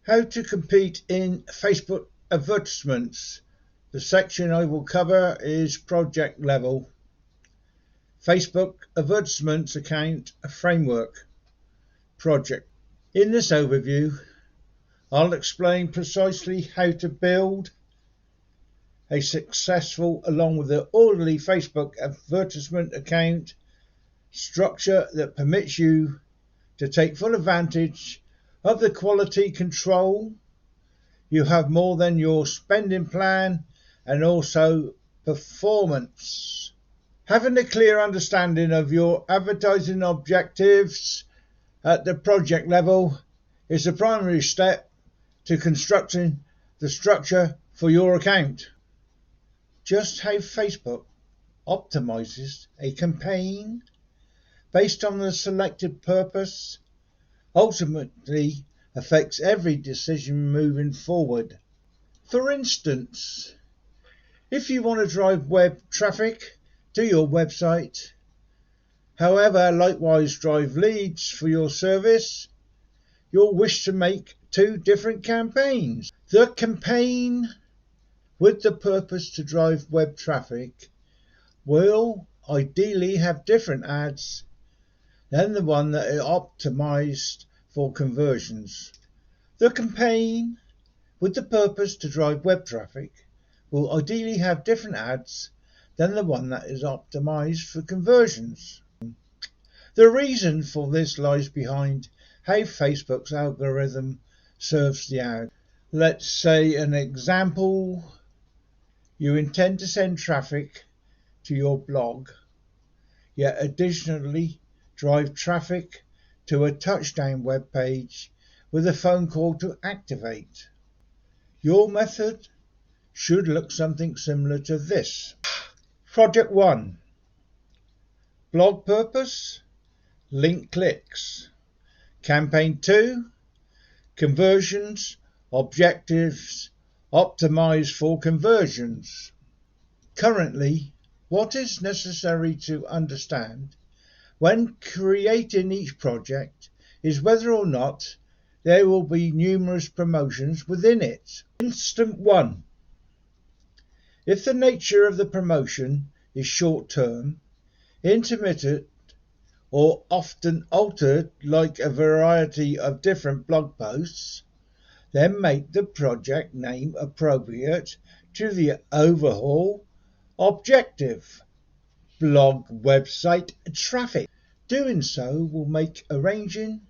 How to compete in Facebook advertisements. The section I will cover is project level. Facebook advertisements account framework project. In this overview, I'll explain precisely how to build a successful along with the orderly Facebook advertisement account structure that permits you to take full advantage of the quality control you have more than your spending plan and also performance. Having a clear understanding of your advertising objectives at the project level is the primary step to constructing the structure for your account. Just how Facebook optimizes a campaign based on the selected purpose ultimately affects every decision moving forward. For instance, if you want to drive web traffic to your website, however, likewise drive leads for your service, you'll wish to make two different campaigns. The campaign with the purpose to drive web traffic will ideally have different ads than the one that is optimized for conversions. The campaign with the purpose to drive web traffic will ideally have different ads than the one that is optimized for conversions. The reason for this lies behind how Facebook's algorithm serves the ad. Let's say an example, you intend to send traffic to your blog, yet additionally drive traffic to a touchdown web page with a phone call to activate. Your method should look something similar to this. Project 1. Blog purpose, link clicks. Campaign 2. Conversions, objectives, optimize for conversions. Currently, what is necessary to understand when creating each project is whether or not there will be numerous promotions within it. Instant 1. If the nature of the promotion is short-term, intermittent, or often altered like a variety of different blog posts, then make the project name appropriate to the overall objective, blog website traffic. Doing so will make arranging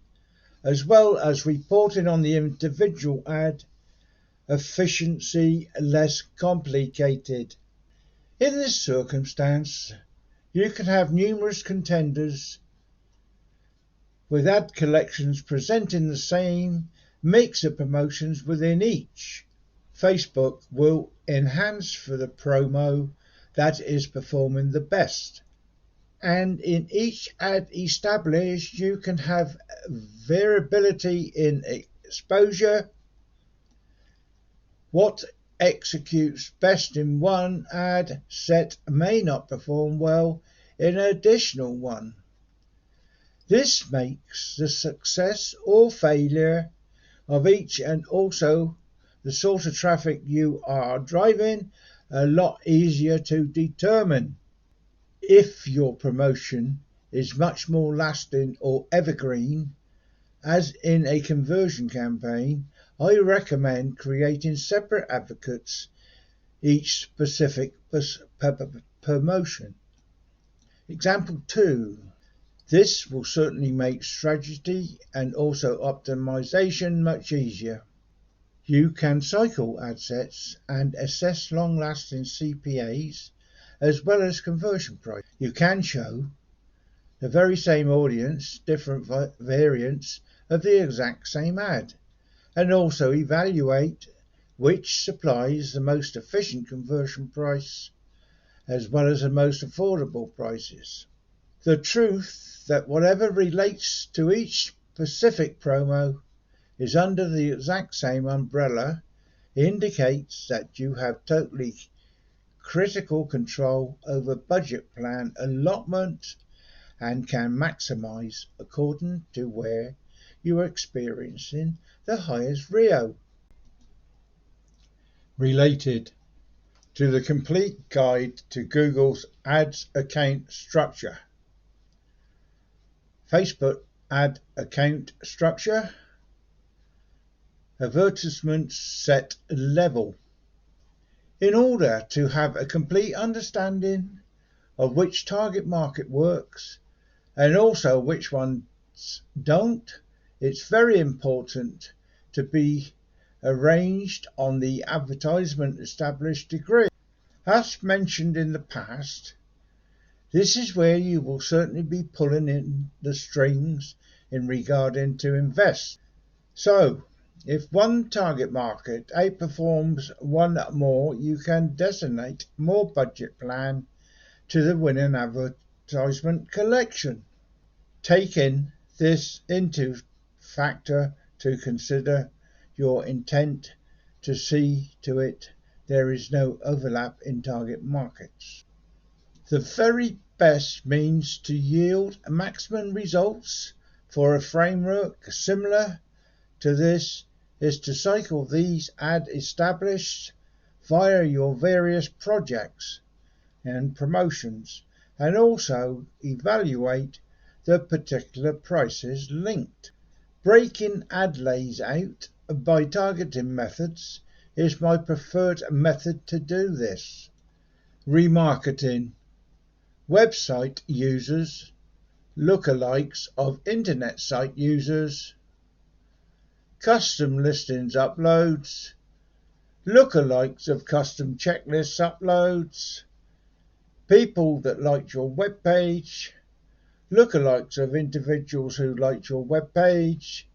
as well as reporting on the individual ad efficiency less complicated. In this circumstance, you can have numerous contenders with ad collections presenting the same mix of promotions within each. Facebook will enhance for the promo that is performing the best. And in each ad established, you can have variability in exposure. What executes best in one ad set may not perform well in an additional one. This makes the success or failure of each and also the sort of traffic you are driving a lot easier to determine. If your promotion is much more lasting or evergreen, as in a conversion campaign, I recommend creating separate advocates each specific promotion. Example 2. This will certainly make strategy and also optimization much easier. You can cycle ad sets and assess long-lasting CPAs as well as conversion price. You can show the very same audience different variants of the exact same ad and also evaluate which supplies the most efficient conversion price as well as the most affordable prices. The truth that whatever relates to each specific promo is under the exact same umbrella indicates that you have totally critical control over budget plan allotment and can maximize according to where you are experiencing the highest RIO. Related to the complete guide to Google's ads account structure. Facebook ad account structure. Advertisement set level. In order to have a complete understanding of which target market works and also which ones don't, it's very important to be arranged on the advertisement established degree. As mentioned in the past, this is where you will certainly be pulling in the strings in regarding to invest. So, if one target market outperforms one more, you can designate more budget plan to the winning advertisement collection. Taking this into factor to consider your intent to see to it there is no overlap in target markets. The very best means to yield maximum results for a framework similar to this is to cycle these ad established via your various projects and promotions, and also evaluate the particular prices linked. Breaking ad lays out by targeting methods is my preferred method to do this. Remarketing. Website users, lookalikes of internet site users, custom listings uploads, lookalikes of custom checklists uploads, people that liked your web page, lookalikes of individuals who liked your web page,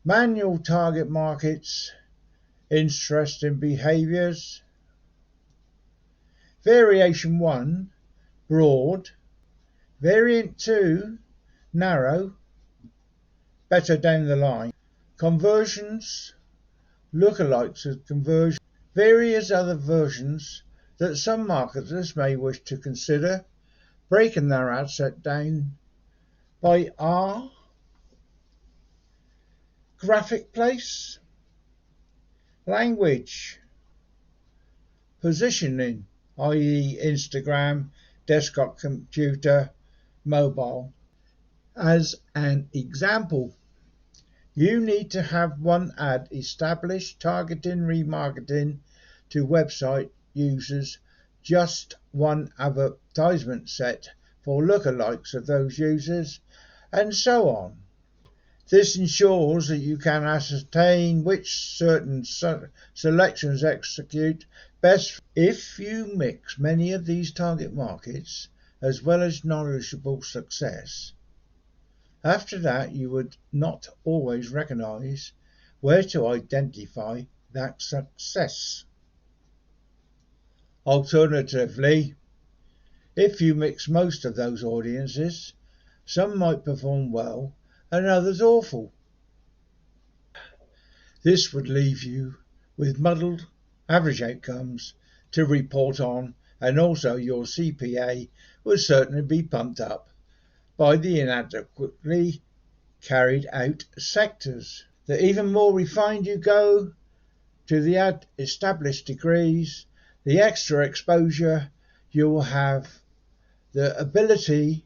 manual target markets, interesting behaviors. Variation 1, broad. Variant 2, narrow, better down the line. Conversions, lookalikes of conversion, various other versions that some marketers may wish to consider, breaking their ad set down by R. Graphic place, language, positioning, i.e. Instagram, desktop computer, mobile. As an example, you need to have one ad established targeting remarketing to website users, just one advertisement set for lookalikes of those users, and so on. This ensures that you can ascertain which certain selections execute best. If you mix many of these target markets as well as knowledgeable success, after that you would not always recognize where to identify that success. Alternatively, if you mix most of those audiences, some might perform well and others awful. This would leave you with muddled average outcomes to report on, and also your CPA would certainly be pumped up by the inadequately carried out sectors. The even more refined you go to the ad established degrees, the extra exposure you will have the ability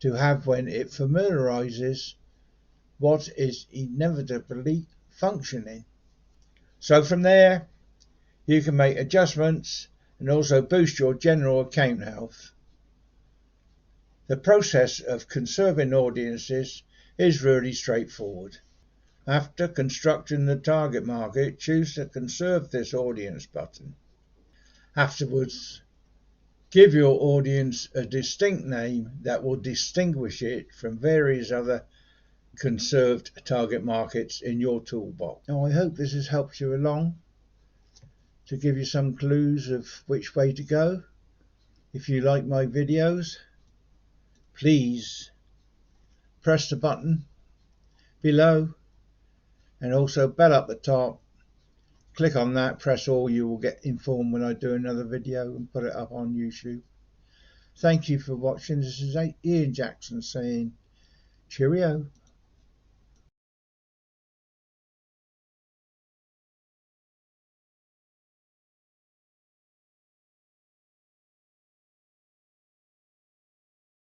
to have when it familiarizes what is inevitably functioning. So from there, you can make adjustments and also boost your general account health. The process of conserving audiences is really straightforward. After constructing the target market, choose the Conserve This Audience button. Afterwards, give your audience a distinct name that will distinguish it from various other conserved target markets in your toolbox. Now, I hope this has helped you along to give you some clues of which way to go. If you like my videos, please press the button below and also bell up the top. Click on that, press all, you will get informed when I do another video and put it up on YouTube. Thank you for watching. This is Ian Jackson saying cheerio.